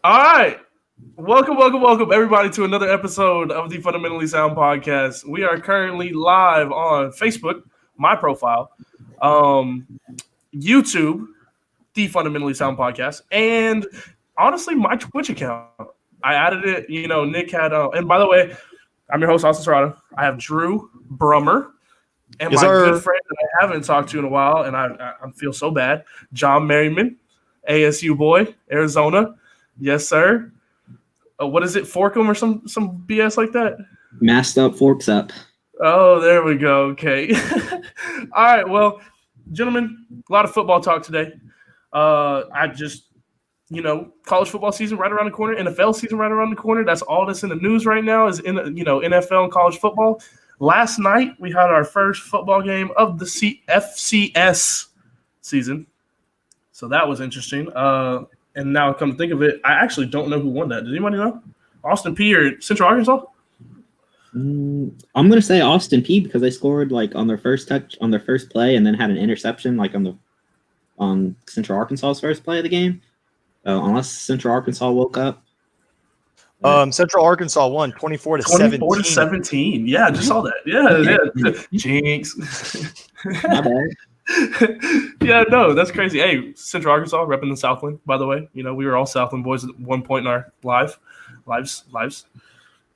All right. Welcome, everybody, to another episode of the Fundamentally Sound Podcast. We are currently live on Facebook, my profile, um, YouTube, the Fundamentally Sound Podcast, and honestly, my Twitch account. I added it. Nick had. And by the way, I'm your host, Austin Serrata. I have Drew Brummer and Yes, my good sir. friend that I haven't talked to in a while, and I feel so bad, John Merriman, ASU boy, Arizona. Yes, sir. What is it, Forkum or some BS like that? Masked up, forks up. Oh, there we go. Okay. All right. Well, gentlemen, a lot of football talk today. I just, college football season right around the corner, NFL season right around the corner. That's all that's in the news right now is NFL and college football. Last night we had our first football game of the FCS season, so that was interesting. And now come to think of it, I actually don't know who won that. Does anybody know? Austin Peay or Central Arkansas? I'm gonna say Austin Peay because they scored like on their first play and then had an interception like on Central Arkansas's first play of the game. Unless Central Arkansas woke up. Central Arkansas won 24 to 17. Yeah, I just saw that. Yeah. Jinx. My bad. Yeah, no, that's crazy. Hey, Central Arkansas repping the Southland, by the way. We were all Southland boys at one point in our lives.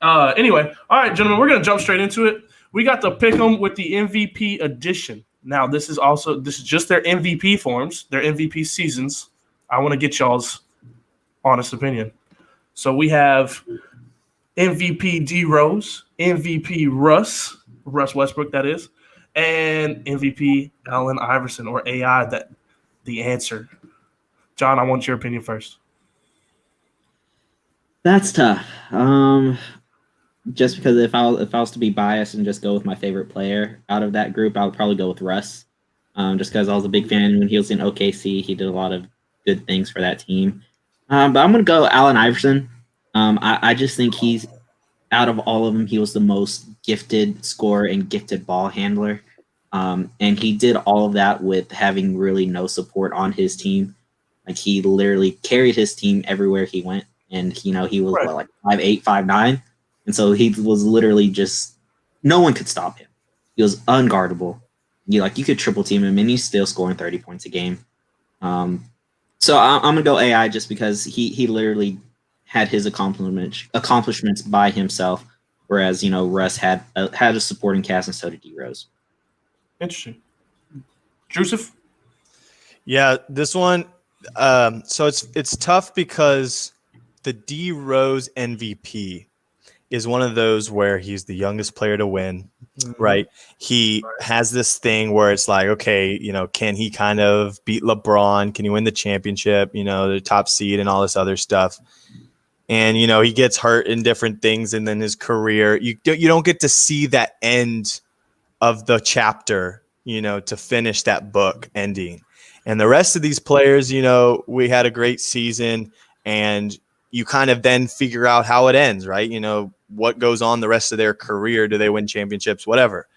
Anyway, all right, gentlemen, we're going to jump straight into it. We got to pick them with the MVP edition. Now, this is just their MVP forms, their MVP seasons. I want to get y'all's honest opinion. So we have MVP D Rose, MVP Russ Westbrook, that is, and MVP Allen Iverson, or AI, that the answer. John, I want your opinion first. That's tough. Just because if I was to be biased and just go with my favorite player out of that group, I would probably go with Russ. Just because I was a big fan when he was in OKC, he did a lot of good things for that team. But I'm gonna go Allen Iverson. I just think he's out of all of them, he was the most gifted scorer and gifted ball handler. And he did all of that with having really no support on his team. Like he literally carried his team everywhere he went. And he was Right. like 5'8", 5'9". And so he was literally just no one could stop him. He was unguardable. You could triple team him and he's still scoring 30 points a game. So I'm gonna go AI just because he literally had his accomplishments by himself, whereas Russ had a supporting cast and so did D Rose. Interesting. Joseph? Yeah, this one. So it's tough because the D Rose MVP is one of those where he's the youngest player to win, right? He has this thing where it's like, okay, can he kind of beat LeBron? Can he win the championship? The top seed and all this other stuff. And he gets hurt in different things, and then his career, you don't get to see that end of the chapter, to finish that book ending. And the rest of these players, we had a great season, and you kind of then figure out how it ends, right? What goes on the rest of their career? Do they win championships? Whatever.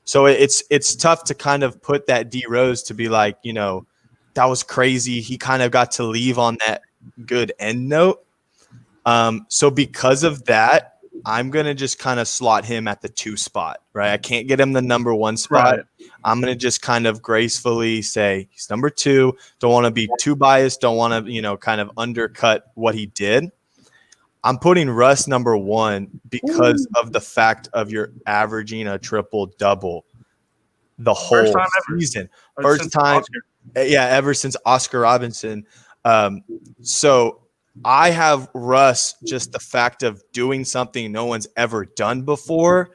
So it's tough to kind of put that D Rose to be like, that was crazy. He kind of got to leave on that good end note. So because of that, I'm going to just kind of slot him at the 2 spot, right? I can't get him the number 1 spot. Right. I'm going to just kind of gracefully say he's number 2. Don't want to be too biased. Don't want to, kind of undercut what he did. I'm putting Russ number 1 because of the fact of you're averaging a triple-double the whole season. First time, ever since Oscar Robinson. So I have Russ, just the fact of doing something no one's ever done before,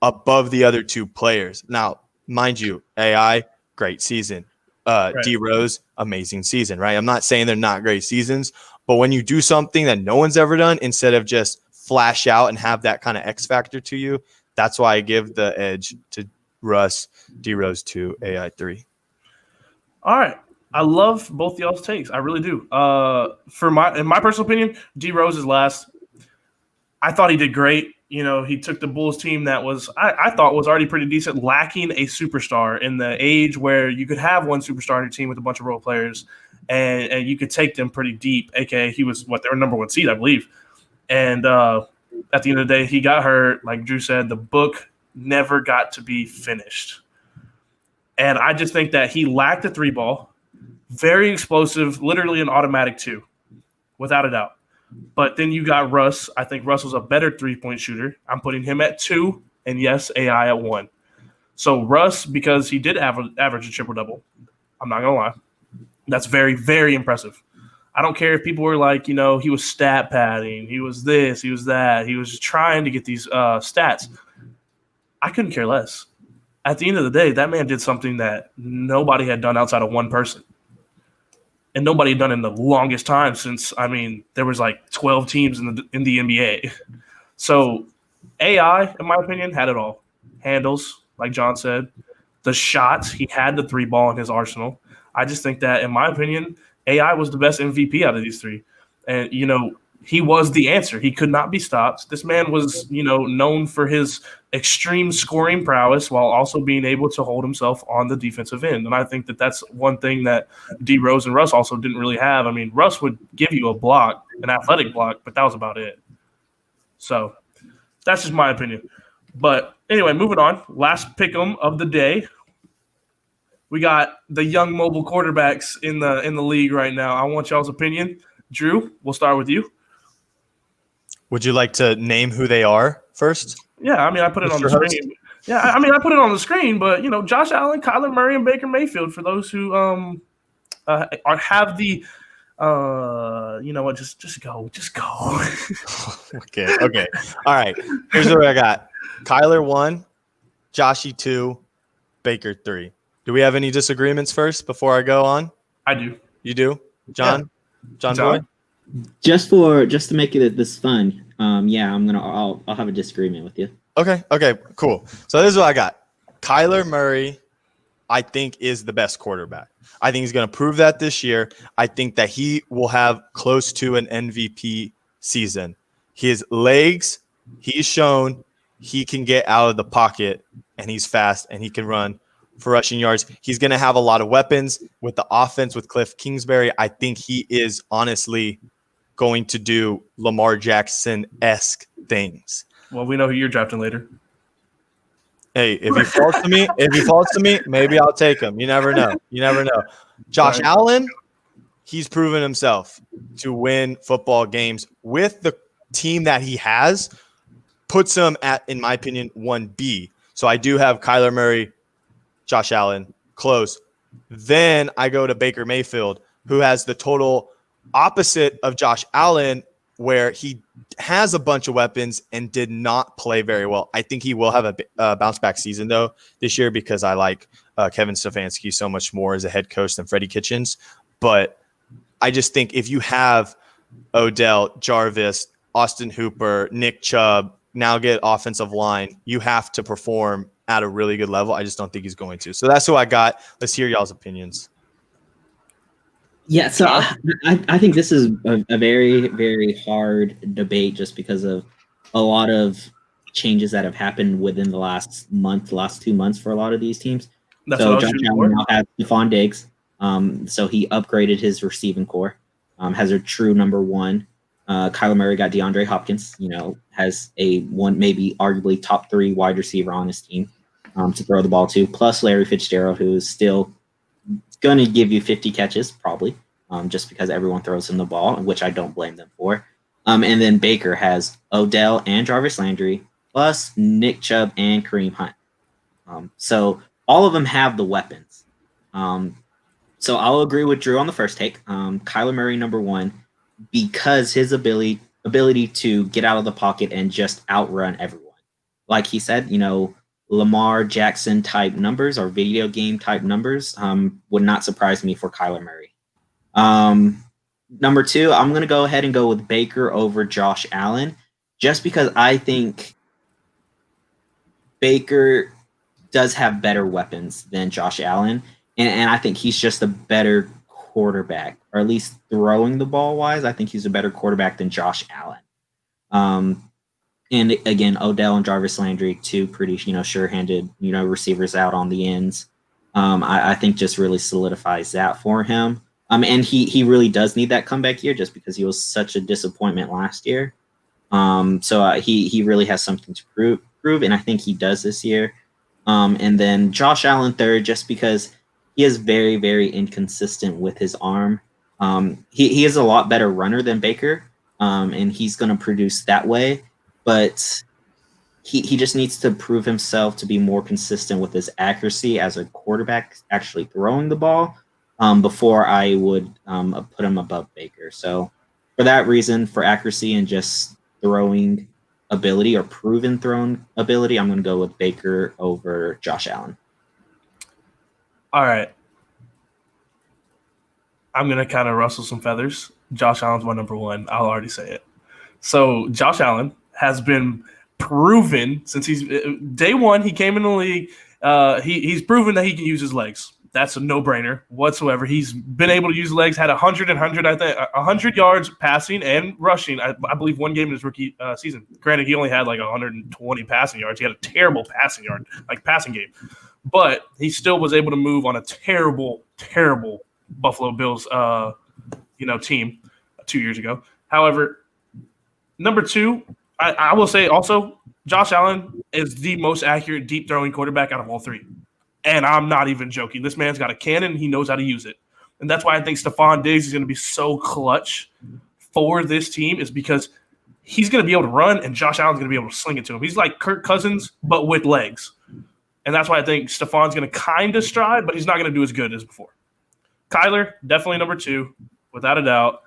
above the other 2 players. Now, mind you, AI, great season. Right. D Rose, amazing season, right? I'm not saying they're not great seasons, but when you do something that no one's ever done, instead of just flash out and have that kind of X factor to you, that's why I give the edge to Russ, D Rose 2, AI 3. All right. I love both y'all's takes. I really do. In my personal opinion, D Rose is last. I thought he did great. He took the Bulls team that I thought was already pretty decent, lacking a superstar in the age where you could have one superstar on your team with a bunch of role players, and you could take them pretty deep. AKA, he was their number one seed, I believe. And at the end of the day, he got hurt. Like Drew said, the book never got to be finished. And I just think that he lacked a 3-ball, very explosive, literally an automatic 2, without a doubt. But then you got Russ. I think Russ was a better 3-point shooter. I'm putting him at 2, and yes, AI at 1. So Russ, because he did average a triple-double, I'm not going to lie, that's very, very impressive. I don't care if people were like, he was stat padding, he was this, he was that, he was just trying to get these stats. I couldn't care less. At the end of the day, that man did something that nobody had done outside of one person. And nobody had done in the longest time since, there was like 12 teams in the NBA. So AI, in my opinion, had it all. Handles, like John said. The shots, he had the 3-ball in his arsenal. I just think that, in my opinion, AI was the best MVP out of these 3. And, he was the answer. He could not be stopped. This man was, known for his extreme scoring prowess while also being able to hold himself on the defensive end. And I think that that's one thing that D Rose and Russ also didn't really have. Russ would give you a block, an athletic block, but that was about it. So that's just my opinion. But anyway, moving on. Last pick'em of the day. We got the young mobile quarterbacks in the league right now. I want y'all's opinion. Drew, we'll start with you. Would you like to name who they are first? Yeah, I put it on the screen. Yeah, I put it on the screen, but Josh Allen, Kyler Murray, and Baker Mayfield for those who have the just go. Okay. All right. Here's what I got. Kyler 1, Joshy 2, Baker 3. Do we have any disagreements first before I go on? I do. You do? John? Yeah. John Boy? Just to make it this fun, I'll have a disagreement with you. Okay, cool. So this is what I got. Kyler Murray, I think, is the best quarterback. I think he's going to prove that this year. I think that he will have close to an MVP season. His legs, he's shown he can get out of the pocket, and he's fast, and he can run for rushing yards. He's going to have a lot of weapons with the offense with Cliff Kingsbury. I think he is honestly going to do Lamar Jackson-esque things. Well, we know who you're drafting later. Hey, if he falls to me, maybe I'll take him. You never know. Josh Allen, he's proven himself to win football games with the team that he has, puts him at, in my opinion, 1B. So I do have Kyler Murray, Josh Allen, close. Then I go to Baker Mayfield, who has the total opposite of Josh Allen, where he has a bunch of weapons and did not play very well. I think he will have a bounce-back season, though, this year because I like Kevin Stefanski so much more as a head coach than Freddie Kitchens. But I just think if you have Odell, Jarvis, Austin Hooper, Nick Chubb, now get offensive line, you have to perform at a really good level. I just don't think he's going to. So that's who I got. Let's hear y'all's opinions. Yeah, so I think this is a very, very hard debate just because of a lot of changes that have happened within the last 2 months for a lot of these teams. That's so Josh Allen now has Stephon Diggs. So he upgraded his receiving core, has a true number 1. Kyler Murray got DeAndre Hopkins, has a one, maybe arguably top 3 wide receiver on his team to throw the ball to, plus Larry Fitzgerald, who is still going to give you 50 catches probably, just because everyone throws him the ball, which I don't blame them for. And then Baker has Odell and Jarvis Landry, plus Nick Chubb and Kareem Hunt. So all of them have the weapons. So I'll agree with Drew on the first take. Kyler Murray, number 1, because his ability to get out of the pocket and just outrun everyone. Like he said, Lamar Jackson type numbers or video game type numbers would not surprise me for Kyler Murray. Number 2, I'm going to go ahead and go with Baker over Josh Allen, just because I think Baker does have better weapons than Josh Allen, and I think he's just a better quarterback, or at least throwing the ball wise. I think he's a better quarterback than Josh Allen. And again, Odell and Jarvis Landry, 2 pretty, sure-handed, receivers out on the ends. I think just really solidifies that for him. And he really does need that comeback year just because he was such a disappointment last year. So he really has something to prove, and I think he does this year. And then Josh Allen third, just because he is very, very inconsistent with his arm. He is a lot better runner than Baker, and he's going to produce that way. But he just needs to prove himself to be more consistent with his accuracy as a quarterback actually throwing the ball before I would put him above Baker. So for that reason, for accuracy and just throwing ability or proven throwing ability, I'm going to go with Baker over Josh Allen. All right. I'm going to kind of rustle some feathers. Josh Allen's my number one. I'll already say it. So Josh Allen has been proven since he's day one. He came in the league. He's proven that he can use his legs. That's a no-brainer whatsoever. He's been able to use legs. Had 100 yards passing and rushing. I believe one game in his rookie season. Granted, he only had like 120 passing yards. He had a terrible passing game, but he still was able to move on a terrible Buffalo Bills team 2 years ago. However, number two, I will say also, Josh Allen is the most accurate deep throwing quarterback out of all three. And I'm not even joking. This man's got a cannon. He knows how to use it. And that's why I think Stephon Diggs is going to be so clutch for this team, is because he's going to be able to run and Josh Allen's going to be able to sling it to him. He's like Kirk Cousins, but with legs. And that's why I think Stephon's going to kind of stride, but he's not going to do as good as before. Kyler, definitely number two, without a doubt.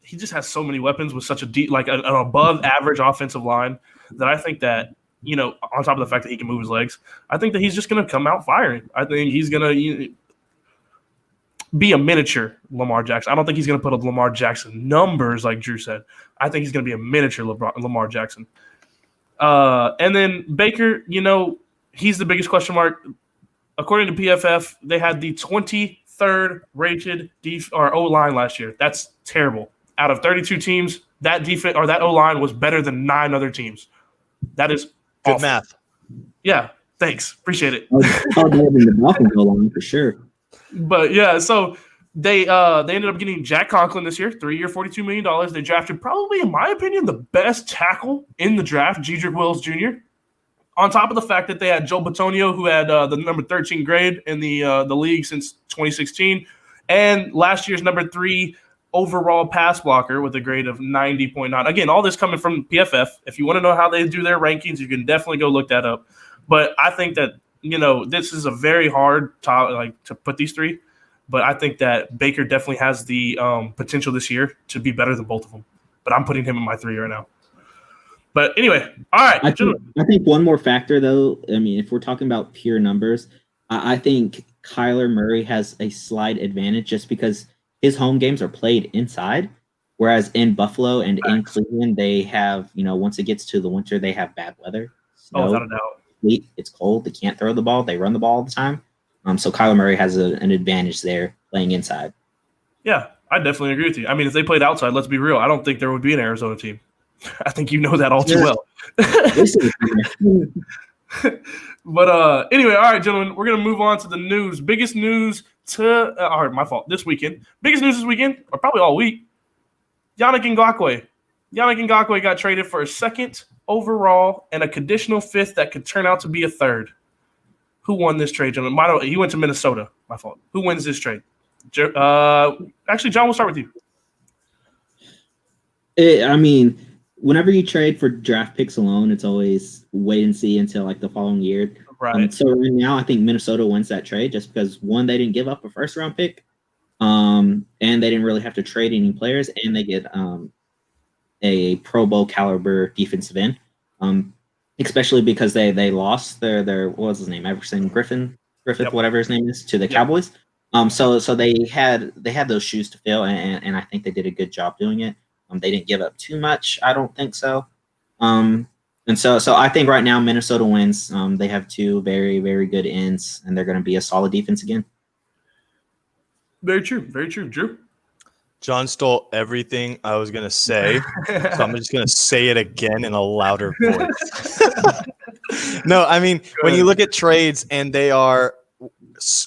He just has so many weapons with such a deep, like an above average offensive line that I think that, on top of the fact that he can move his legs, I think that he's just going to come out firing. I think he's going to be a miniature Lamar Jackson. I don't think he's going to put up Lamar Jackson numbers like Drew said. I think he's going to be a miniature Lamar Jackson. And then Baker, he's the biggest question mark. According to PFF, they had the 23rd rated O-line last year. That's terrible. Out of 32 teams, that defense or that O-line was better than 9 other teams. That is good awful. Math. Yeah, thanks. Appreciate it. The Dolphins O-line for sure. But yeah, so they ended up getting Jack Conklin this year, 3-year, $42 million. They drafted probably, in my opinion, the best tackle in the draft, Jedrick Wills Jr. On top of the fact that they had Joe Bitonio, who had the number 13 grade in the league since 2016, and last year's number 3 overall pass blocker with a grade of 90.9. Again, all this coming from PFF. If you want to know how they do their rankings, you can definitely go look that up. But I think that, this is a very hard to put these three. But I think that Baker definitely has the potential this year to be better than both of them. But I'm putting him in my 3 right now. But anyway, all right. I think one more factor, though, if we're talking about pure numbers, I think Kyler Murray has a slight advantage just because his home games are played inside, whereas in Buffalo and in Cleveland, they have, once it gets to the winter, they have bad weather. Snow, without a doubt. Sleet, it's cold. They can't throw the ball. They run the ball all the time. So Kyler Murray has an advantage there playing inside. Yeah, I definitely agree with you. If they played outside, let's be real, I don't think there would be an Arizona team. I think you know that all too well. But anyway, all right, gentlemen, we're going to move on to the news. Biggest news this weekend. Biggest news this weekend, or probably all week, Yannick Ngakoue. Yannick Ngakoue got traded for a 2nd overall and a conditional 5th that could turn out to be a 3rd. Who won this trade, gentlemen? He went to Minnesota. My fault. Who wins this trade? Actually, John, we'll start with you. Whenever you trade for draft picks alone, it's always wait and see until like the following year. Right. So right now, I think Minnesota wins that trade just because, one, they didn't give up a 1st-round pick, and they didn't really have to trade any players, and they get a Pro Bowl caliber defensive end, especially because they lost their what was his name, Everson Griffith, yep. Whatever his name is, to the Cowboys. So they had those shoes to fill, and I think they did a good job doing it. They didn't give up too much. I don't think so. And so I think right now Minnesota wins. They have 2 very, very good ends, and they're going to be a solid defense again. Very true. Very true. Drew? John stole everything I was going to say, so I'm just going to say it again in a louder voice. No, when you look at trades and they are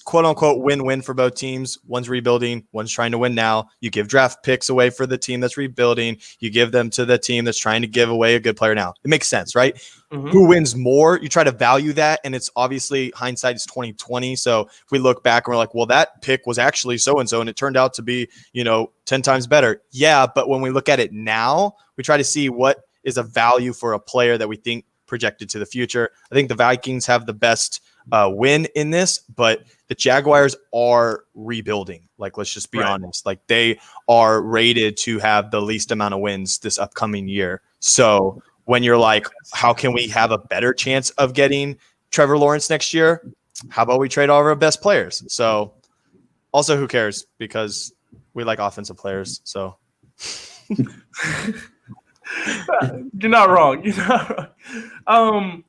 quote unquote win-win for both teams. One's rebuilding, one's trying to win now. You give draft picks away for the team that's rebuilding. You give them to the team that's trying to give away a good player now. It makes sense, right? Mm-hmm. Who wins more? You try to value that, and it's obviously hindsight is 2020. So if we look back and we're like, well, that pick was actually so-and-so, and it turned out to be, 10 times better. Yeah, but when we look at it now, we try to see what is a value for a player that we think projected to the future. I think the Vikings have the best win in this, but the Jaguars are rebuilding. Like, let's just be honest. Like, they are rated to have the least amount of wins this upcoming year. So when you're like, how can we have a better chance of getting Trevor Lawrence next year? How about we trade all of our best players? So also, who cares? Because we like offensive players. So you're not wrong. You're not wrong.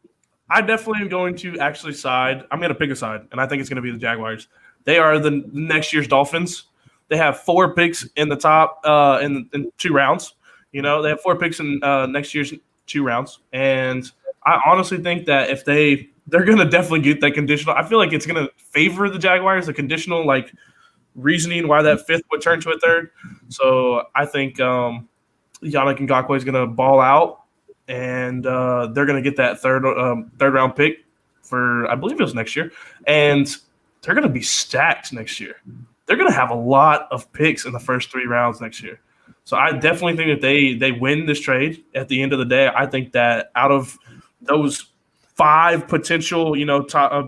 I definitely am going to actually side. I'm going to pick a side, and I think it's going to be the Jaguars. They are the next year's Dolphins. They have 4 picks in the top in 2 rounds. They have 4 picks in next year's 2 rounds, and I honestly think that if they're going to definitely get that conditional. I feel like it's going to favor the Jaguars, the conditional reasoning why that 5th would turn to a 3rd. So I think Yannick Ngakoue is going to ball out. And they're going to get that third round pick for, I believe it was next year. And they're going to be stacked next year. They're going to have a lot of picks in the first 3 rounds next year. So I definitely think that they win this trade at the end of the day. I think that out of those 5 potential, top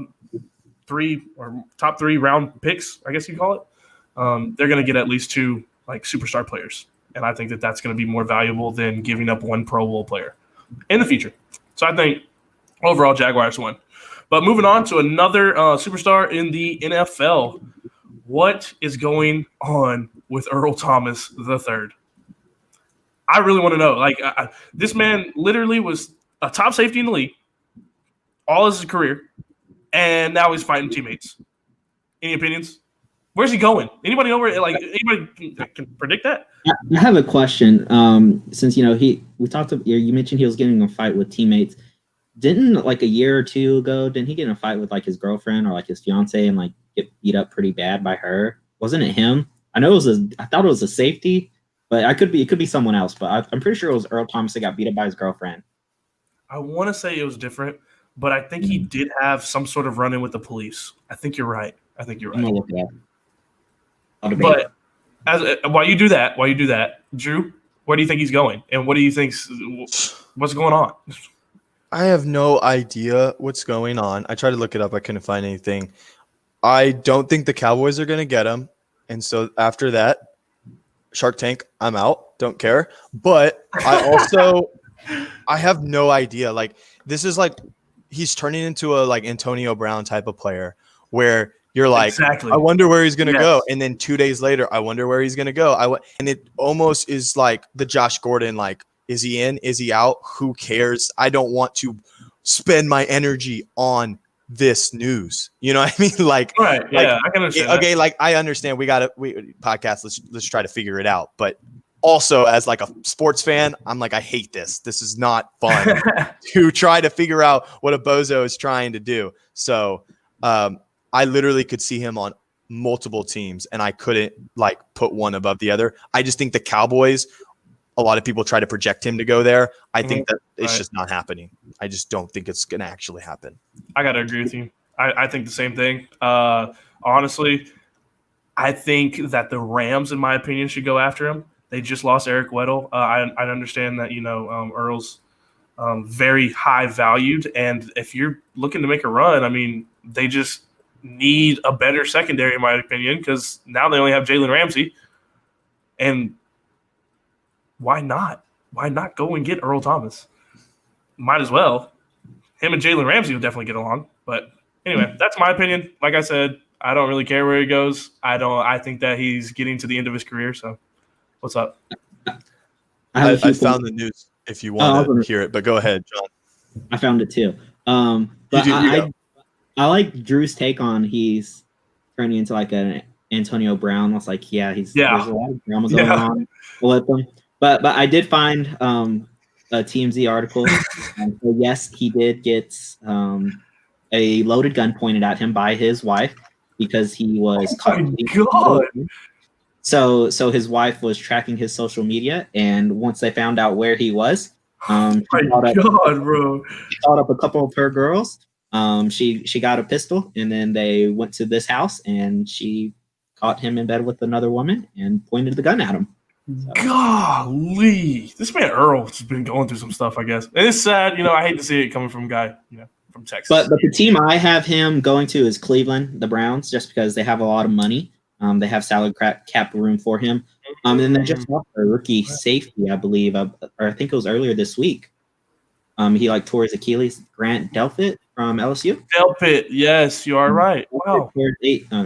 3 round picks, I guess you call it, they're going to get at least 2 superstar players. And I think that that's going to be more valuable than giving up 1 Pro Bowl player in the future. So I think overall Jaguars won. But moving on to another superstar in the NFL, what is going on with Earl Thomas III? I really want to know. This man literally was a top safety in the league all his career, and now he's fighting teammates. Any opinions? Where's he going? Anybody know where? Anybody can predict that? I have a question. Since you mentioned he was getting in a fight with teammates. Didn't a year or 2 ago? Didn't he get in a fight with his girlfriend or his fiance and get beat up pretty bad by her? Wasn't it him? I know I thought it was a safety, but it could be someone else. But I'm pretty sure it was Earl Thomas that got beat up by his girlfriend. I want to say it was different, but I think he did have some sort of run-in with the police. I think you're right. I'm gonna look it up. But while you do that, Drew, where do you think he's going, and what do you think's what's going on? I have no idea what's going on. I tried to look it up. I couldn't find anything. I don't think the Cowboys are going to get him, and so after that, Shark Tank, I'm out. Don't care. But I have no idea. This is he's turning into a Antonio Brown type of player where. You're exactly. I wonder where he's going to go. And then 2 days later, I wonder where he's going to go. And it almost is like the Josh Gordon, is he in? Is he out? Who cares? I don't want to spend my energy on this news. You know what I mean? Right. Yeah, I can understand. Okay. I understand we podcast. Let's try to figure it out. But also as a sports fan, I'm I hate this. This is not fun to try to figure out what a bozo is trying to do. So, I literally could see him on multiple teams, and I couldn't put one above the other. I just think the Cowboys, a lot of people try to project him to go there. I think that it's just not happening. I just don't think it's going to actually happen. I got to agree with you. I think the same thing. Honestly, I think that the Rams, in my opinion, should go after him. They just lost Eric Weddle. I understand that, Earl's very high valued, and if you're looking to make a run, they just need a better secondary, in my opinion, because now they only have Jalen Ramsey. And why not? Why not go and get Earl Thomas? Might as well. Him and Jalen Ramsey will definitely get along. But anyway, that's my opinion. Like I said, I don't really care where he goes. I think that he's getting to the end of his career. So what's up? I found the news if you want to hear it, but go ahead, John. I found it too. But I like Drew's take on he's turning into an Antonio Brown. I was there's a lot of drama going on with him. But I did find a TMZ article. So yes, he did get a loaded gun pointed at him by his wife. because he was Oh caught. my God. So his wife was tracking his social media, and once they found out where he was, Oh she my God, bro. called up a couple of her girls. She got a pistol, and then they went to this house, and she caught him in bed with another woman and pointed the gun at him. Golly. This man Earl has been going through some stuff, I guess. And it's sad, I hate to see it coming from a guy, from Texas. But the team I have him going to is Cleveland, the Browns, just because they have a lot of money. They have salary cap room for him. And then they just lost a rookie safety, I believe, or I think it was earlier this week. He tore his Achilles. Grant Delpit from LSU. Delpit, yes, you are right. Wow.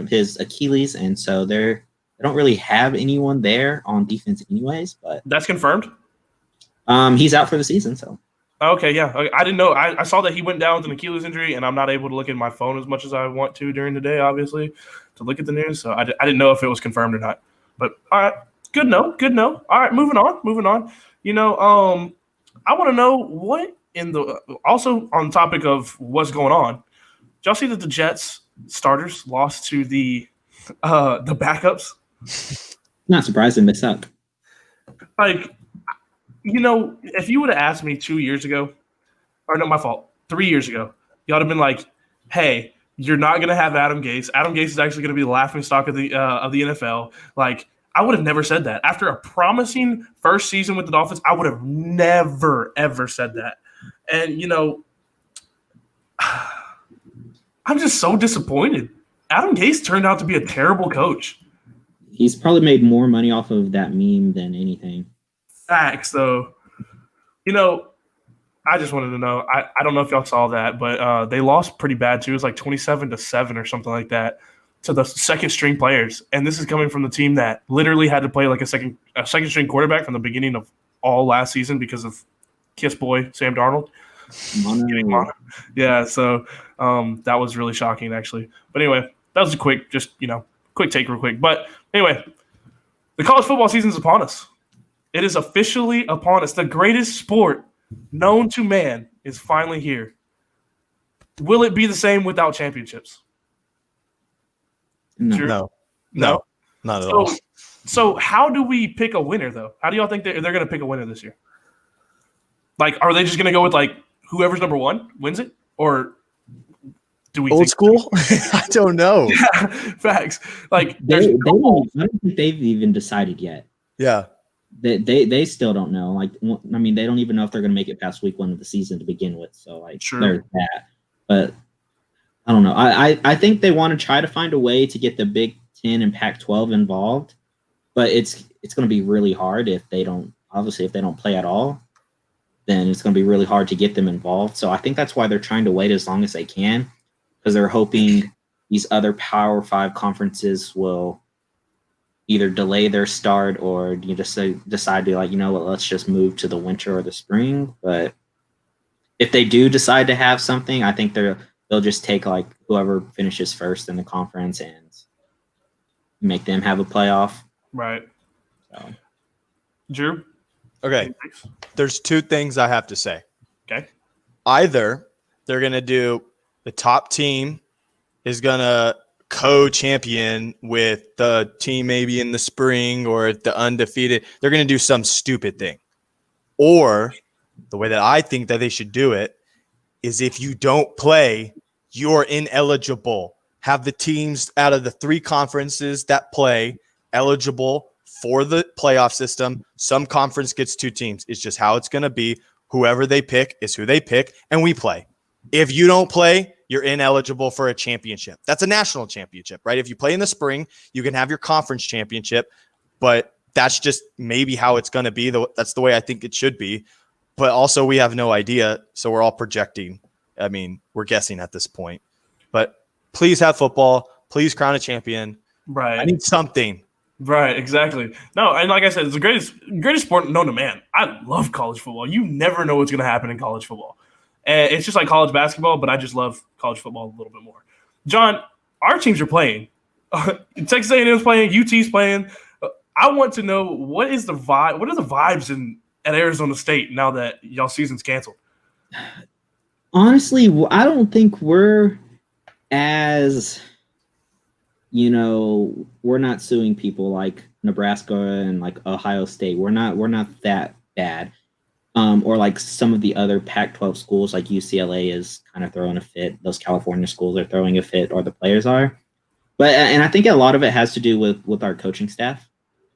His Achilles, and so they don't really have anyone there on defense, anyways. But that's confirmed. He's out for the season. So. Okay, yeah, I didn't know. I saw that he went down with an Achilles injury, and I'm not able to look at my phone as much as I want to during the day, obviously, to look at the news. So I didn't know if it was confirmed or not. But all right, good know. All right, moving on. I want to know what also on the topic of what's going on. Did y'all see that the Jets starters lost to the backups? Not surprised they missed up. If you would have asked me 2 years ago, or no, my fault, 3 years ago, y'all would have been like, hey, you're not going to have Adam Gase. Adam Gase is actually going to be the laughingstock of the NFL. I would have never said that. After a promising first season with the Dolphins, I would have never, ever said that. And, I'm just so disappointed. Adam Gase turned out to be a terrible coach. He's probably made more money off of that meme than anything. Facts, though. I just wanted to know. I don't know if y'all saw that, but they lost pretty bad, too. It was 27-7 or something like that to the second-string players. And this is coming from the team that literally had to play a second-string quarterback from the beginning of all last season because of Kiss Boy, Sam Darnold. Mono. Yeah, so that was really shocking, actually. But anyway, that was a quick take real quick. But anyway, the college football season is upon us. It is officially upon us. The greatest sport known to man is finally here. Will it be the same without championships? No. Sure? No, not at all. So how do we pick a winner, though? How do y'all think they're going to pick a winner this year? Are they just going to go with whoever's number one wins it, or do we old school? I don't know. Yeah, facts. I don't think they've even decided yet. Yeah. They still don't know. They don't even know if they're going to make it past week 1 of the season to begin with. So sure. There's that. But I don't know. I think they want to try to find a way to get the Big Ten and Pac-12 involved, but it's going to be really hard if they don't play at all. Then it's going to be really hard to get them involved. So I think that's why they're trying to wait as long as they can, because they're hoping these other Power 5 conferences will either delay their start or just decide to let's just move to the winter or the spring. But if they do decide to have something, I think they'll just take whoever finishes first in the conference and make them have a playoff. Right. So. Drew? Okay. There's two things I have to say. Okay. Either they're going to do the top team is going to co-champion with the team maybe in the spring or the undefeated. They're going to do some stupid thing. Or the way that I think that they should do it is if you don't play, you're ineligible. Have the teams out of the 3 conferences that play eligible for the playoff system. Some conference gets 2 teams. It's just how it's going to be. Whoever they pick is who they pick, and we play. If you don't play, you're ineligible for a championship. That's a national championship, right? If you play in the spring, you can have your conference championship, but that's just maybe how it's going to be. That's the way I think it should be. But also we have no idea, so we're all projecting. I mean, we're guessing at this point. But please have football. Please crown a champion. Right. I need something. Right, exactly. No, and like I said, it's the greatest sport known to man. I love college football. You never know what's going to happen in college football. And it's just like college basketball, but I just love college football a little bit more. John, our teams are playing. Texas A&M's playing. UT's playing. I want to know what is the vibe. What are the vibes at Arizona State now that y'all season's canceled? Honestly, I don't think we're as we're not suing people like Nebraska and like Ohio State. We're not that bad. Or like some of the other Pac-12 schools, like UCLA is kind of throwing a fit. Those California schools are throwing a fit, or the players are. And I think a lot of it has to do with our coaching staff.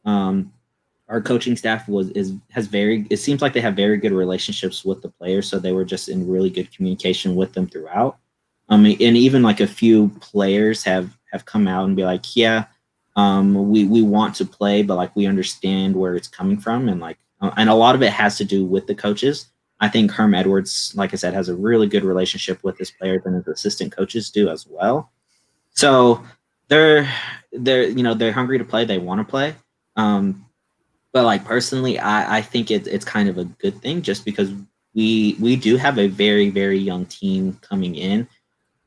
Our coaching staff it seems like they have very good relationships with the players, so they were just in really good communication with them throughout. And even like a few players have come out and be like, yeah, we want to play, but like we understand where it's coming from, and a lot of it has to do with the coaches. I think Herm Edwards, like I said, has a really good relationship with his players, and his assistant coaches do as well. So they're hungry to play. They want to play. But like personally, I think it's kind of a good thing, just because we do have a very, very young team coming in,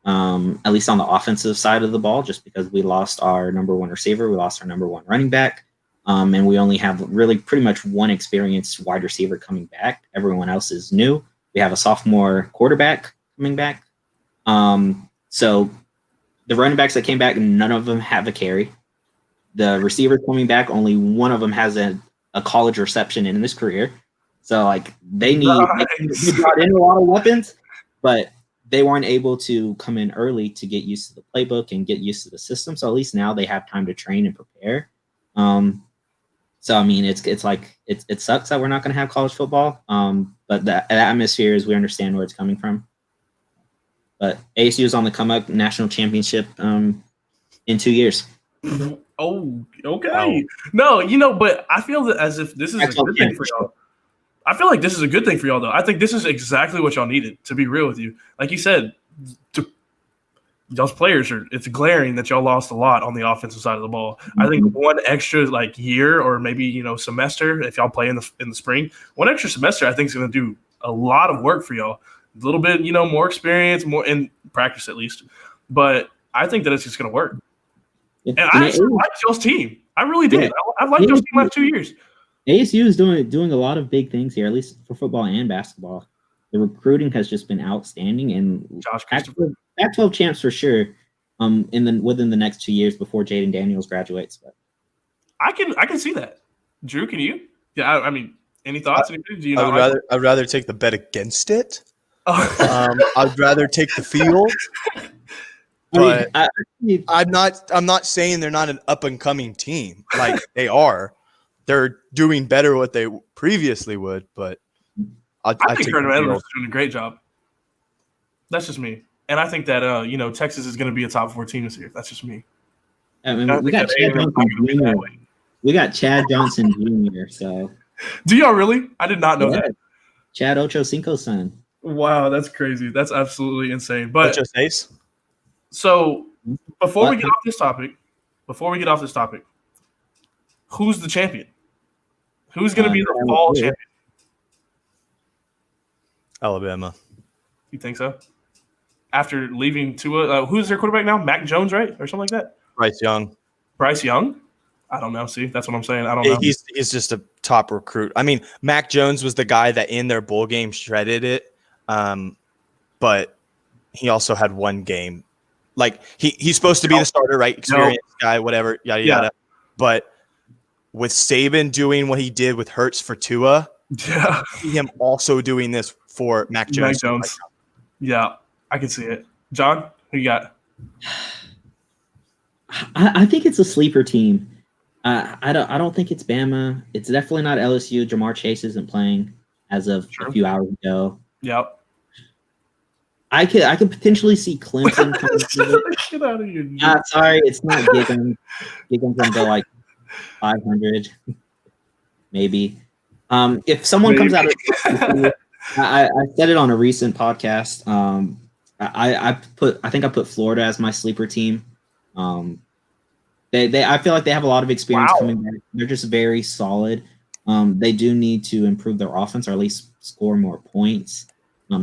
at least on the offensive side of the ball, just because we lost our number one receiver, we lost our number one running back. And we only have really pretty much one experienced wide receiver coming back. Everyone else is new. We have a sophomore quarterback coming back. So the running backs that came back, none of them have a carry. The receivers coming back, only one of them has a college reception in his career. So like they brought in a lot of weapons, but they weren't able to come in early to get used to the playbook and get used to the system. So at least now they have time to train and prepare. So I mean, it's like it sucks that we're not going to have college football. But the atmosphere is, we understand where it's coming from. But ASU is on the come up, national championship in 2 years. Oh, okay. Wow. No, but I feel that as if this is a good thing for y'all. I feel like this is a good thing for y'all, though. I think this is exactly what y'all needed, to be real with you. Like you said, y'all's players it's glaring that y'all lost a lot on the offensive side of the ball. Mm-hmm. I think one extra like year, or maybe semester, if y'all play in the spring, one extra semester I think is going to do a lot of work for y'all. A little bit, more experience, more in practice at least. But I think that it's just going to work. Yeah. And I actually like y'all's team. I really did. Yeah. I've liked y'all's team last 2 years. ASU is doing a lot of big things here, at least for football and basketball. The recruiting has just been outstanding, and Josh Christopher. Pac-12 champs for sure. Within the next 2 years before Jaden Daniels graduates. But I can see that. Drew, can you? Yeah, I mean, any thoughts? Do you I'd rather take the bet against it. I'd rather take the field. But I'm not saying they're not an up and coming team. Like they are. They're doing better what they previously would, but I think Herm Edwards is doing a great job. That's just me. And I think that Texas is going to be a top 4 team this year. That's just me. I mean, we got Chad Johnson Jr. We got Chad Johnson Jr. So, do y'all really? I did not know that. Chad Ochocinco's son. Wow, that's crazy. That's absolutely insane. But so before we get off this topic, who's the champion? Who's going to be the fall champion? Alabama. You think so? After leaving Tua, who's their quarterback now? Mac Jones, right? Or something like that? Bryce Young. Bryce Young? I don't know. See, that's what I'm saying. I don't know. He's just a top recruit. I mean, Mac Jones was the guy that in their bowl game shredded it, but he also had one game. Like, he's supposed to be the starter, right? Experienced guy, whatever, yada, yada. But with Saban doing what he did with Hurts for Tua, I see him also doing this for Mac Jones. Yeah, I can see it. John, who you got? I think it's a sleeper team. I don't think it's Bama. It's definitely not LSU. Jamar Chase isn't playing as of a few hours ago. Yep. I could potentially see Clemson coming through. Get out of here. Sorry, it's not Giggum. Giggum's gonna go like 500, maybe. If someone comes out of, I said it on a recent podcast. I think I put Florida as my sleeper team. I feel like they have a lot of experience coming back. They're just very solid. They do need to improve their offense, or at least score more points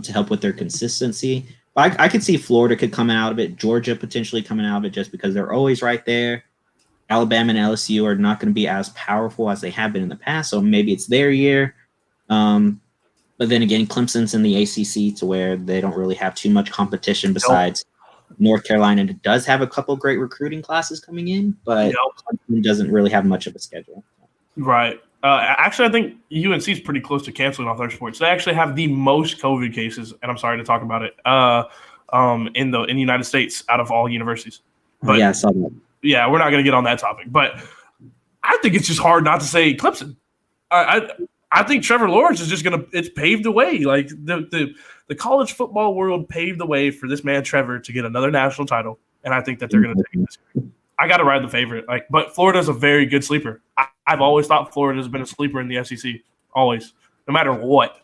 to help with their consistency. But I could see Florida could come out of it. Georgia potentially coming out of it, just because they're always right there. Alabama and LSU are not going to be as powerful as they have been in the past, so maybe it's their year. But then again, Clemson's in the ACC, to where they don't really have too much competition besides North Carolina does have a couple great recruiting classes coming in, but Clemson doesn't really have much of a schedule. Right. Actually, I think UNC is pretty close to canceling off their sports. They actually have the most COVID cases, and I'm sorry to talk about it, in the United States out of all universities. But yeah, I saw that. Yeah, we're not going to get on that topic. But I think it's just hard not to say Clemson. I think Trevor Lawrence is just going to – it's paved the way. Like the college football world paved the way for this man Trevor to get another national title, and I think that they're going to take it this year. I got to ride the favorite. But Florida's a very good sleeper. I've always thought Florida's been a sleeper in the SEC, always, no matter what.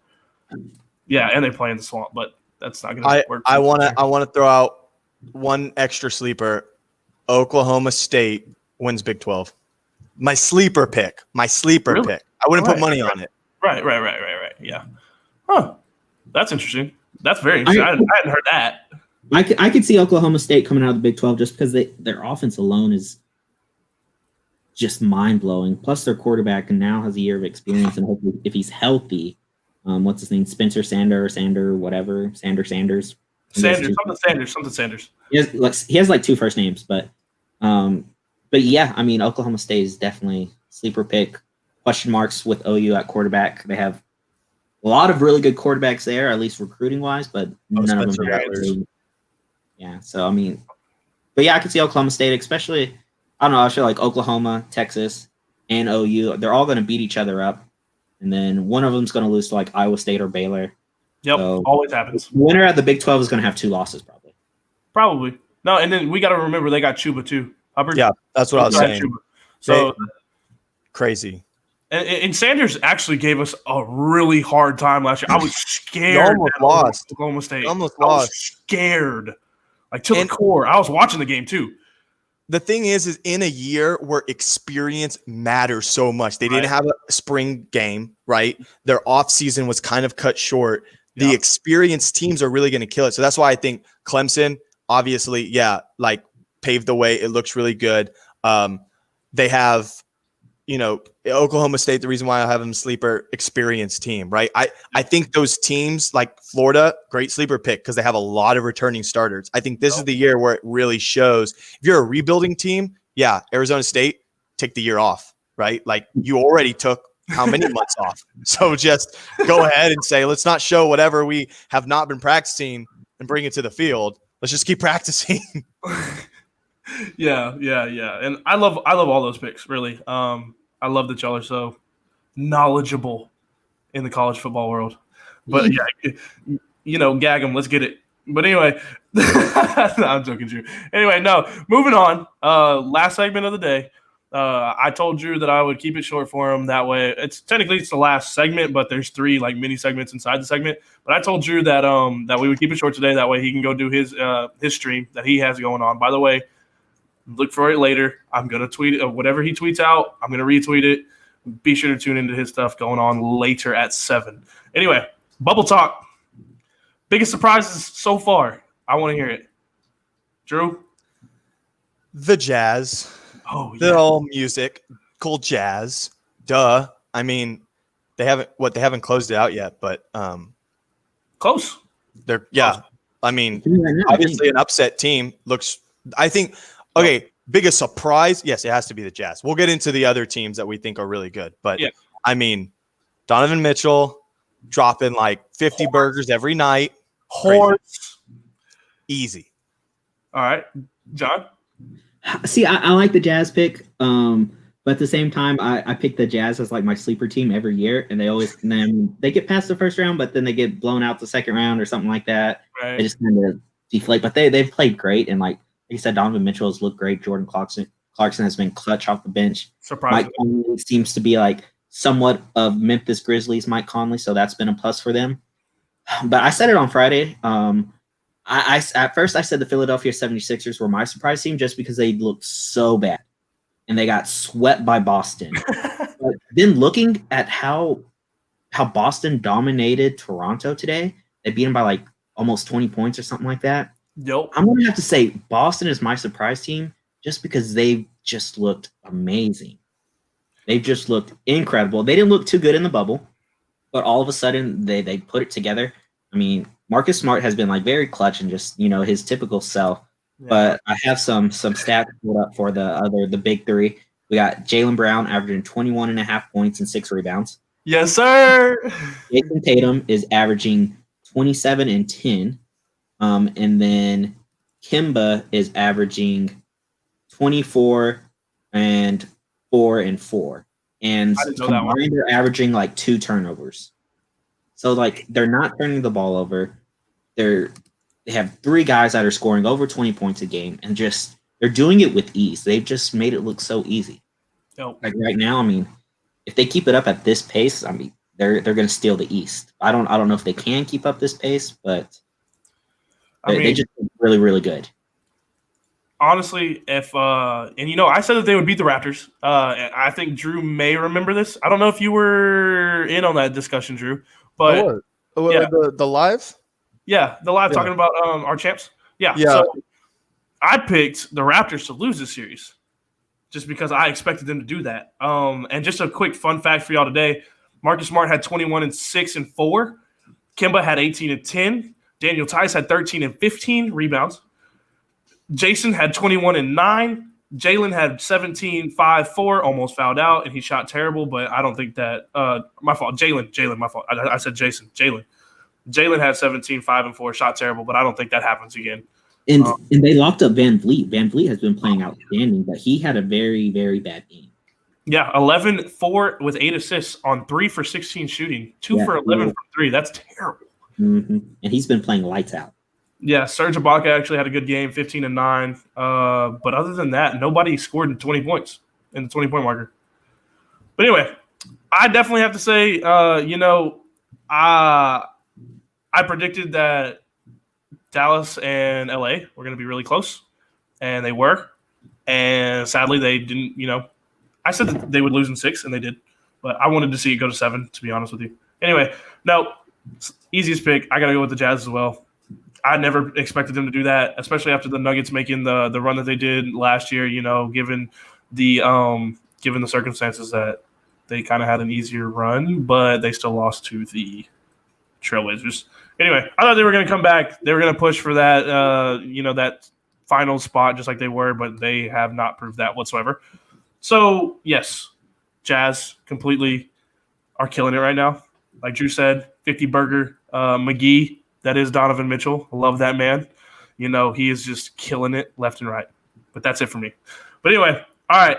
Yeah, and they play in the swamp, but that's not going to work. I want to throw out one extra sleeper. Oklahoma State wins Big 12. My sleeper pick. Really? Pick. I wouldn't put money on it. Right. Yeah. Huh. That's interesting. That's very interesting. I hadn't heard that. I could see Oklahoma State coming out of the Big 12 just because their offense alone is just mind-blowing. Plus, their quarterback now has a year of experience, and hopefully, if he's healthy, what's his name? Spencer Sanders. Sanders. He has like two first names, but yeah, I mean, Oklahoma State is definitely sleeper pick. Question marks with OU at quarterback. They have a lot of really good quarterbacks there, at least recruiting wise, but none of them are really. Yeah, so I mean, but yeah, I could see Oklahoma State, especially. I don't know. I feel like Oklahoma, Texas, and OU, they're all going to beat each other up, and then one of them's going to lose to like Iowa State or Baylor. Yep, so always happens. The winner at the Big 12 is going to have 2 losses, probably. Probably. No, and then we got to remember they got Chuba too. Hubbard. Yeah, that's what I was saying. Chuba. So crazy. And Sanders actually gave us a really hard time last year. I was scared. You almost lost. Oklahoma State. Almost I was lost. Scared. Like to the core. I was watching the game too. The thing is in a year where experience matters so much. They didn't have a spring game, right? Their offseason was kind of cut short. The experienced teams are really going to kill it. So that's why I think Clemson, obviously, paved the way. It looks really good. They have, Oklahoma State, the reason why I have them sleeper experienced team, right? I think those teams like Florida, great sleeper pick because they have a lot of returning starters. I think this is the year where it really shows. If you're a rebuilding team, Arizona State, take the year off, right? Like you already took how many months off. So just go ahead and say, let's not show whatever we have not been practicing and bring it to the field. Let's just keep practicing. Yeah. And I love all those picks, really. I love that y'all are so knowledgeable in the college football world. But gag them. Let's get it. But anyway, no, I'm joking, Drew. Anyway, no, moving on. Last segment of the day. I told Drew that I would keep it short for him. That way, it's the last segment, but there's 3 like mini segments inside the segment. But I told Drew that that we would keep it short today. That way, he can go do his stream that he has going on. By the way, look for it later. I'm gonna tweet it. Whatever he tweets out, I'm gonna retweet it. Be sure to tune into his stuff going on later at 7. Anyway, bubble talk. Biggest surprises so far. I want to hear it. Drew? The Jazz. Oh, yeah. The all music. Cool jazz. Duh. I mean, they haven't closed it out yet, but close. They're I mean, obviously an upset team looks. I think. Okay, biggest surprise. Yes, it has to be the Jazz. We'll get into the other teams that we think are really good, but I mean, Donovan Mitchell dropping like 50 burgers every night. Horse. Easy. All right, John. See, I like the Jazz pick, but at the same time, I pick the Jazz as like my sleeper team every year, and they get past the first round, but then they get blown out the second round or something like that. Right. They just kind of deflate, but they've played great, and like you said, Donovan Mitchell has looked great. Jordan Clarkson has been clutch off the bench. Surprising. Mike Conley seems to be like somewhat of Memphis Grizzlies Mike Conley, so that's been a plus for them. But I said it on Friday. I at first I said the Philadelphia 76ers were my surprise team just because they looked so bad and they got swept by Boston. But then looking at how Boston dominated Toronto today, they beat them by like almost 20 points or something like that. Yep. I'm going to have to say Boston is my surprise team just because they've just looked amazing. They've just looked incredible. They didn't look too good in the bubble, but all of a sudden they put it together. I mean, Marcus Smart has been like very clutch and just, his typical self. But I have some stats pulled up for the big three. We got Jaylen Brown averaging 21.5 points and 6 rebounds. Yes, sir. Jason Tatum is averaging 27 and 10. And then Kimba is averaging 24 and 4 and 4. And I didn't know that one. combined, they're averaging like 2 turnovers. So like they're not turning the ball over. They have 3 guys that are scoring over 20 points a game, and just they're doing it with ease. They've just made it look so easy. Nope. Like right now, I mean, if they keep it up at this pace, I mean, they're going to steal the East. I don't know if they can keep up this pace, but they just look really, really good. Honestly, if I said that they would beat the Raptors. I think Drew may remember this. I don't know if you were in on that discussion, Drew, but yeah. The live. Yeah, the live talking about our champs. Yeah. So I picked the Raptors to lose this series just because I expected them to do that. And just a quick fun fact for y'all today: Marcus Smart had 21 and 6 and 4. Kimba had 18 and 10. Daniel Tice had 13 and 15 rebounds. Jason had 21 and 9. Jaylen had 17, 5, 4, almost fouled out, and he shot terrible, but I don't think that my fault. Jaylen, my fault. I said Jason. Jaylen had 17, 5, and 4, shot terrible, but I don't think that happens again. And they locked up Van Vliet. Van Vliet has been playing outstanding, but he had a very, very bad game. Yeah, 11-4 with 8 assists on 3 for 16 shooting, 2 for 11 from 3. That's terrible. Mm-hmm. And he's been playing lights out. Yeah, Serge Ibaka actually had a good game, 15 and 9. But other than that, nobody scored in 20 points in the 20-point marker. But anyway, I definitely have to say, I predicted that Dallas and LA were going to be really close, and they were. And sadly, they didn't, I said that they would lose in 6, and they did. But I wanted to see it go to 7, to be honest with you. Anyway, no, easiest pick. I got to go with the Jazz as well. I never expected them to do that, especially after the Nuggets making the run that they did last year, given the circumstances that they kind of had an easier run, but they still lost to the Trailblazers. Anyway, I thought they were going to come back. They were going to push for that, that final spot just like they were, but they have not proved that whatsoever. So, yes, Jazz completely are killing it right now. Like Drew said, 50 burger, McGee. That is Donovan Mitchell. I love that man. He is just killing it left and right. But that's it for me. But anyway, all right.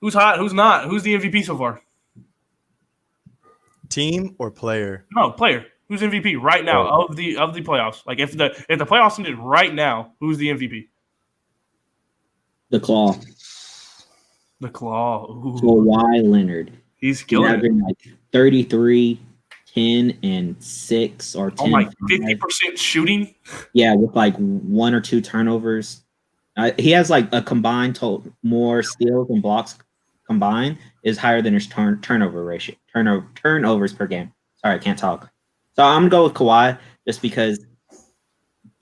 Who's hot? Who's not? Who's the MVP so far? Team or player? No, player. Who's MVP right now of the playoffs? Like if the playoffs ended right now, who's the MVP? The Claw. The Claw. Ooh. Kawhi Leonard. He's killing it. Like 33, 10, and 6 or 10. Oh my, 50% shooting? Yeah, with like 1 or 2 turnovers. He has like a combined more steals and blocks combined is higher than his turnover ratio. Turnovers per game. Sorry, I can't talk. So I'm gonna go with Kawhi just because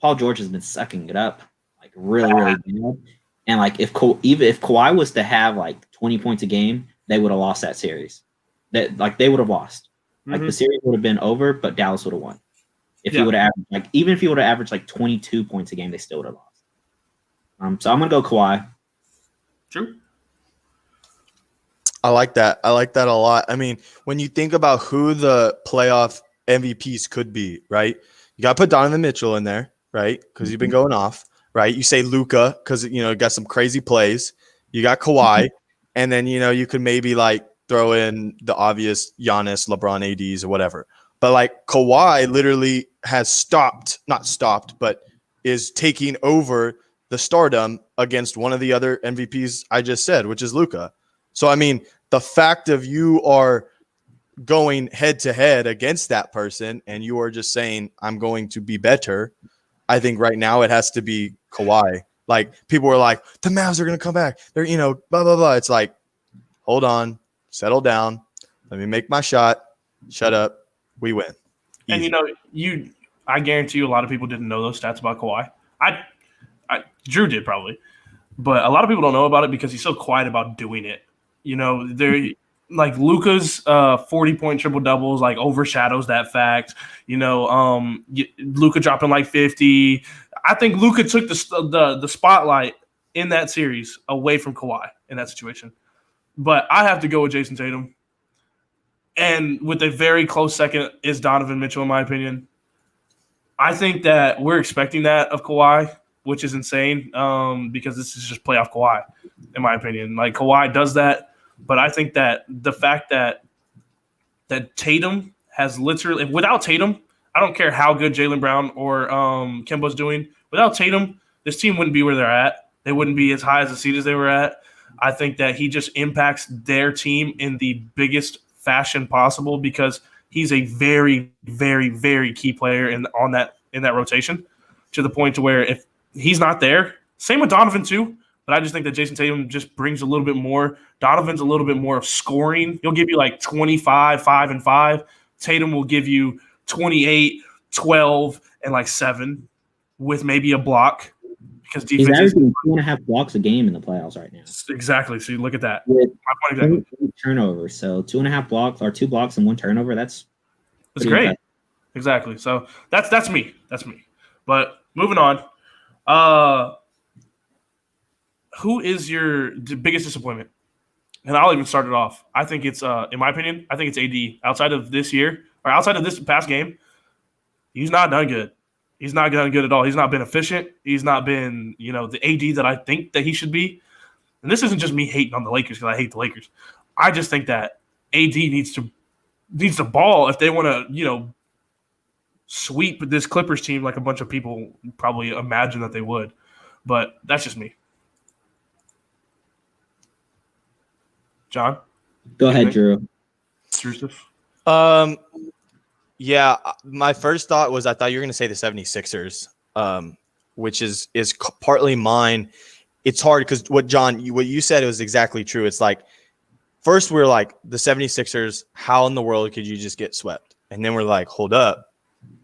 Paul George has been sucking it up like really, really bad. And like if Kawhi was to have like 20 points a game, they would have lost that series. They would have lost. Like the series would have been over, but Dallas would have won. If he would have averaged even if he would have averaged like 22 points a game, they still would have lost. So I'm gonna go Kawhi. True. I like that. I like that a lot. I mean, when you think about who the playoff MVPs could be, right? You got to put Donovan Mitchell in there, right? Because you've been going off, right? You say Luka because got some crazy plays. You got Kawhi, and then you could maybe like throw in the obvious Giannis, LeBron, ADs, or whatever. But like Kawhi literally has not stopped, but is taking over the stardom against one of the other MVPs I just said, which is Luka. So, I mean, the fact of you are going head to head against that person and you are just saying, I'm going to be better, I think right now it has to be Kawhi. Like, people were like, the Mavs are going to come back. They're, blah, blah, blah. It's like, hold on, settle down. Let me make my shot. Shut up. We win. Easy. And, I guarantee you a lot of people didn't know those stats about Kawhi. Drew did probably, but a lot of people don't know about it because he's so quiet about doing it. They're like Luka's 40-point triple doubles like overshadows that fact. Luka dropping like 50. I think Luka took the spotlight in that series away from Kawhi in that situation. But I have to go with Jason Tatum. And with a very close second is Donovan Mitchell, in my opinion. I think that we're expecting that of Kawhi, which is insane because this is just playoff Kawhi, in my opinion. Like, Kawhi does that, but I think that the fact that Tatum has literally – without Tatum, I don't care how good Jaylen Brown or Kemba's doing. Without Tatum, this team wouldn't be where they're at. They wouldn't be as high as the seed as they were at. I think that he just impacts their team in the biggest fashion possible because he's a very, very, very key player in that rotation, to the point to where if he's not there, same with Donovan too, but I just think that Jason Tatum just brings a little bit more. Donovan's a little bit more of scoring. He'll give you like 25, 5, and 5. Tatum will give you 28, 12, and like 7 with maybe a block. Because he's averaging 2.5 blocks a game in the playoffs right now. Exactly. So you look at that. With turnovers. So 2.5 blocks or 2 blocks and 1 turnover. That's great. Impressive. Exactly. So that's me. That's me. But moving on. Who is your biggest disappointment? And I'll even start it off. I think it's, in my opinion, I think it's AD. Outside of this year, or outside of this past game, he's not done good. He's not done good at all. He's not been efficient. He's not been, the AD that I think that he should be. And this isn't just me hating on the Lakers because I hate the Lakers. I just think that AD needs to ball if they want to, sweep this Clippers team like a bunch of people probably imagine that they would. But that's just me. John? Go ahead, Drew. Joseph? Yeah, my first thought was I thought you were going to say the 76ers, which is partly mine. It's hard because what you said was exactly true. It's like, first we're like, the 76ers, how in the world could you just get swept? And then we're like, hold up.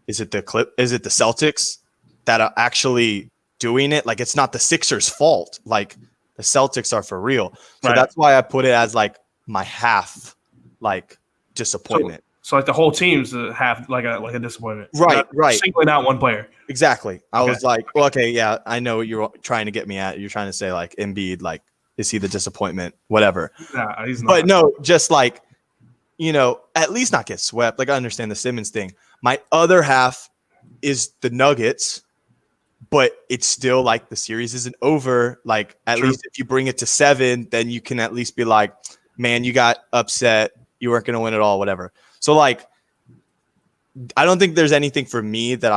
Is it the Celtics that are actually doing it? Like, it's not the Sixers' fault. Like, the Celtics are for real. So right. That's why I put it as like my half like disappointment. So like the whole team's half like a disappointment. Right. Singling out one player. Exactly. I was like, well, okay, yeah, I know what you're trying to get me at. You're trying to say like Embiid, like, is he the disappointment? Whatever. Nah, he's not. But no, just like, at least not get swept. Like, I understand the Simmons thing. My other half is the Nuggets, but it's still like the series isn't over. Like, at True. least if you bring it to 7, then you can at least be like, man, you got upset. You weren't going to win it all, whatever. So, like, I don't think there's anything for me that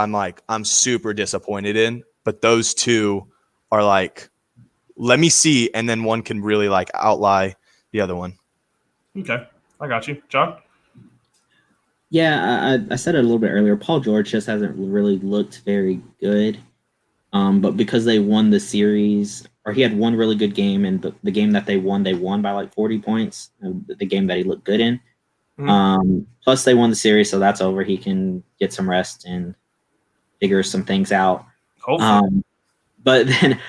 I'm super disappointed in, but those two are like, let me see, and then one can really like outlie the other one. Okay, I got you. John? Yeah, I said it a little bit earlier. Paul George just hasn't really looked very good. But because they won the series, or he had one really good game, and the game that they won by like 40 points, the game that he looked good in. Mm-hmm. Plus, they won the series, so that's over. He can get some rest and figure some things out. Hopefully. But then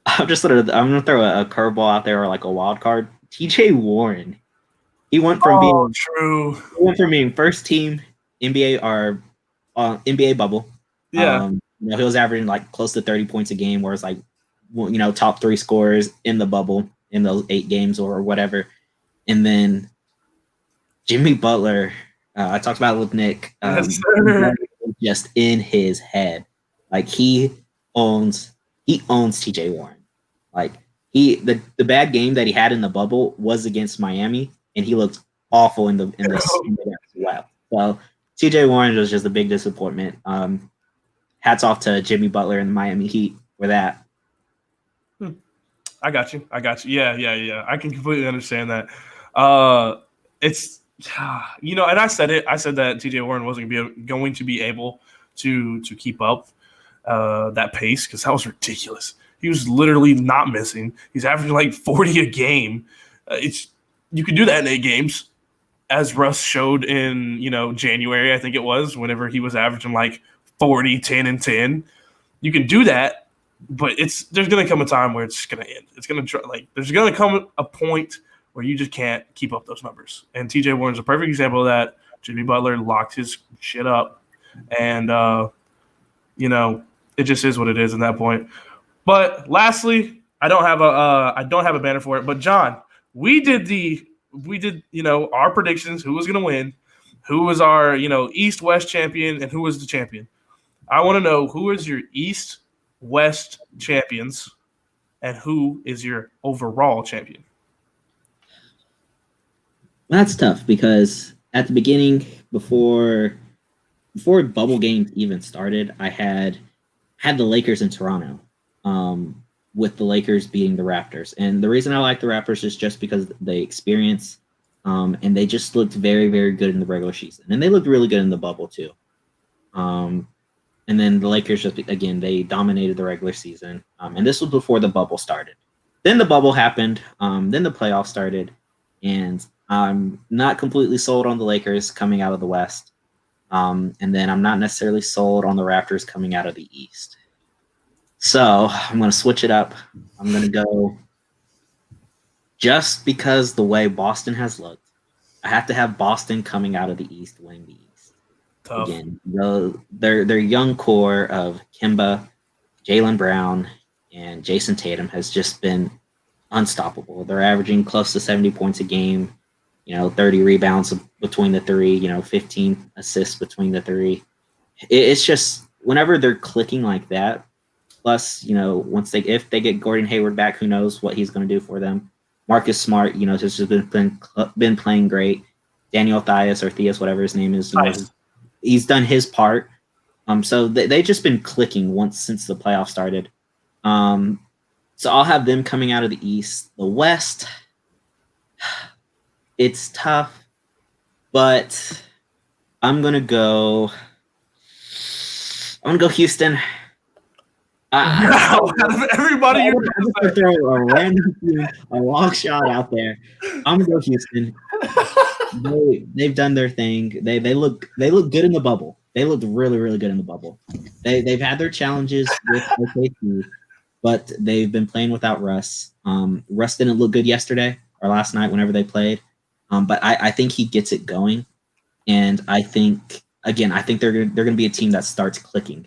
I'm going to throw a curveball out there, or like a wild card. TJ Warren. He went from being first team NBA or NBA bubble. Yeah. He was averaging like close to 30 points a game, whereas like, top 3 scorers in the bubble in those 8 games or whatever. And then Jimmy Butler, I talked about it with Nick, just in his head. Like, he owns TJ Warren. Like, the bad game that he had in the bubble was against Miami, and he looked awful in the as well. So TJ Warren was just a big disappointment. Hats off to Jimmy Butler and the Miami Heat for that. I got you. Yeah. I can completely understand that. It's, and I said it. I said that TJ Warren wasn't going to be able to keep up that pace because that was ridiculous. He was literally not missing. He's averaging like 40 a game. You can do that in 8 games, as Russ showed in January, I think it was, whenever he was averaging like 40, 10, and 10. You can do that, but there's going to come a time where it's going to end. It's going to there's going to come a point where you just can't keep up those numbers. And TJ Warren's a perfect example of that. Jimmy Butler locked his shit up, and it just is what it is in that point. But lastly, I don't have a banner for it. But John, we did our predictions. Who was going to win? Who was our East West champion, and who was the champion? I want to know who is your East West champions, and who is your overall champion. That's tough because at the beginning, before bubble games even started, I had the Lakers in Toronto, with the Lakers beating the Raptors. And the reason I like the Raptors is just because the experience, and they just looked very, very good in the regular season. And they looked really good in the bubble too. And then the Lakers just, again, they dominated the regular season. And this was before the bubble started. Then the bubble happened. Then the playoffs started. And I'm not completely sold on the Lakers coming out of the West. And then I'm not necessarily sold on the Raptors coming out of the East. So I'm going to switch it up. I'm going to go, just because the way Boston has looked, I have to have Boston coming out of the East winning the East. Tough. Again, their young core of Kemba, Jaylen Brown, and Jason Tatum has just been unstoppable. They're averaging close to 70 points a game, 30 rebounds between the three, 15 assists between the three. It's just whenever they're clicking like that, plus, if they get Gordon Hayward back, who knows what he's going to do for them. Marcus Smart, has just been playing great. Daniel Theis, whatever his name is, he's done his part. So they've just been clicking since the playoffs started. So I'll have them coming out of the East. The West, it's tough, but I'm gonna go Houston. Wow, out of everybody, I'm gonna throw a random team, a long shot out there. I'm gonna go Houston. They've done their thing. They look good in the bubble. They looked really, really good in the bubble. They've had their challenges with OKC, but they've been playing without Russ. Russ didn't look good yesterday or last night whenever they played. But I think he gets it going, and I think they're going to be a team that starts clicking.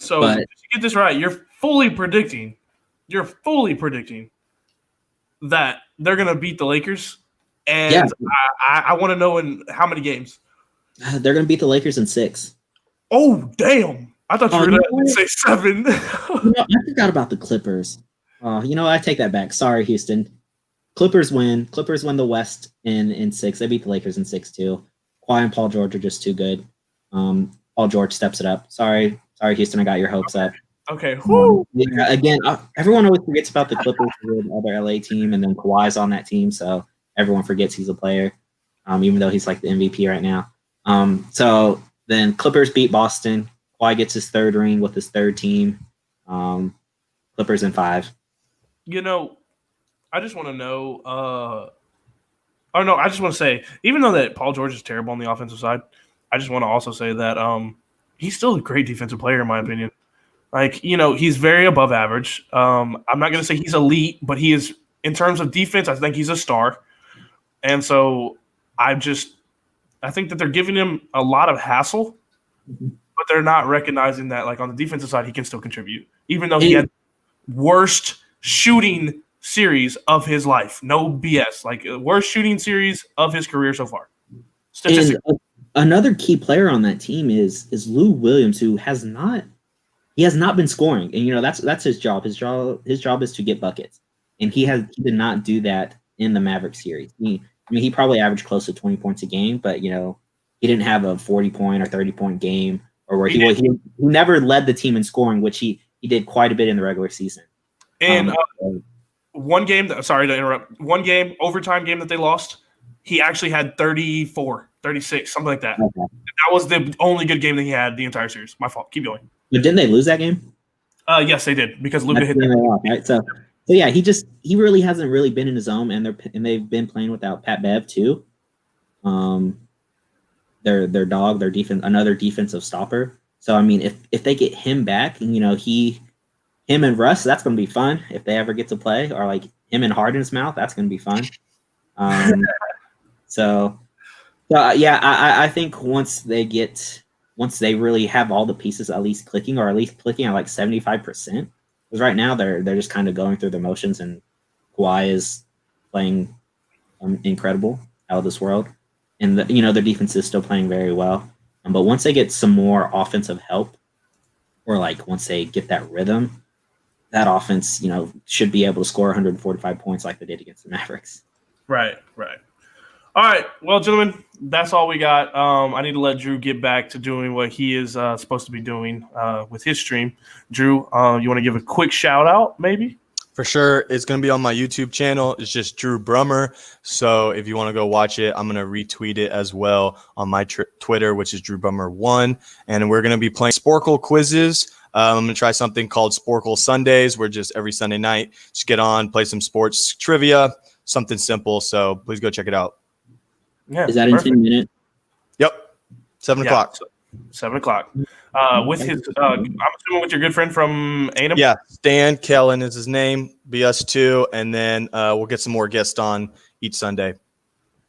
So if you get this right, you're fully predicting that they're going to beat the Lakers, and yeah. I want to know in how many games. They're going to beat the Lakers in 6. Oh, damn. I thought you were going to say 7. I forgot about the Clippers. I take that back. Sorry, Houston. Clippers win. Clippers win the West in 6. They beat the Lakers in 6 too. Kawhi and Paul George are just too good. Paul George steps it up. Sorry, Houston, I got your hopes up. Okay. Woo. Again, everyone always forgets about the Clippers, the other LA team, and then Kawhi's on that team, so everyone forgets he's a player, even though he's like the MVP right now. So then Clippers beat Boston. Kawhi gets his 3rd ring with his 3rd team. Clippers in 5. I just want to know. I just want to say, even though that Paul George is terrible on the offensive side, I just want to also say that he's still a great defensive player in my opinion. Like, he's very above average. I'm not going to say he's elite, but he is, in terms of defense, I think he's a star. And so I think that they're giving him a lot of hassle, but they're not recognizing that, like, on the defensive side, he can still contribute, even though he had worst shooting series of his life. No BS. Like, worst shooting series of his career so far. Statistically. Another key player on that team is Lou Williams, who has not been scoring, and that's his job. His job is to get buckets, and he did not do that in the Maverick series. He probably averaged close to 20 points a game, but he didn't have a 40-point or 30-point game, or where he never led the team in scoring, which he did quite a bit in the regular season. And one game, sorry to interrupt, overtime game that they lost, he actually had 34, 36, something like that. Okay. That was the only good game that he had the entire series. My fault. Keep going. But didn't they lose that game? Yes, they did, because Luka hit that. Off, right? So yeah, he really hasn't really been in his zone, and they've been playing without Pat Bev too. Their defense, another defensive stopper. So I mean, if they get him back, and him and Russ, that's going to be fun if they ever get to play, or like him and Harden's mouth, that's going to be fun. So yeah, I think once they get once they really have all the pieces at least clicking, or at least clicking at like 75%. Because right now they're just kind of going through the motions, and Kawhi is playing incredible, out of this world, and their defense is still playing very well. But once they get some more offensive help, or like once they get that rhythm, that offense, should be able to score 145 points like they did against the Mavericks. Right. All right. Well, gentlemen, that's all we got. I need to let Drew get back to doing what he is supposed to be doing with his stream. Drew, you want to give a quick shout out, maybe? For sure. It's going to be on my YouTube channel. It's just Drew Brummer. So if you want to go watch it, I'm going to retweet it as well on my Twitter, which is Drew Brummer1. And we're going to be playing Sporkle quizzes. I'm going to try something called Sporkle Sundays, where just every Sunday night, just get on, play some sports trivia, something simple. So please go check it out. Yeah, is that in 10 minutes? Yep. 7 o'clock. 7 o'clock. With his, I'm assuming with your good friend from A&M? Yeah, Stan Kellen is his name, BS2, and then we'll get some more guests on each Sunday.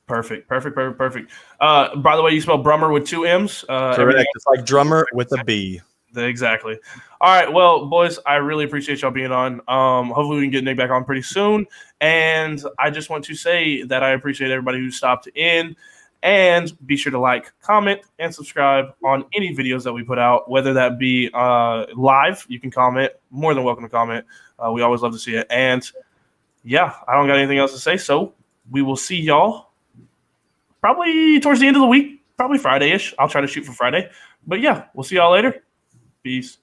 Perfect. By the way, you spell Brummer with 2 M's. Correct. It's like drummer with a B. Exactly. All right. Well, boys, I really appreciate y'all being on. Hopefully we can get Nick back on pretty soon. And I just want to say that I appreciate everybody who stopped in. And be sure to like, comment, and subscribe on any videos that we put out, whether that be live. You can comment. More than welcome to comment. We always love to see it. And, yeah, I don't got anything else to say. So we will see y'all probably towards the end of the week, probably Friday-ish. I'll try to shoot for Friday. But, yeah, we'll see y'all later. Peace.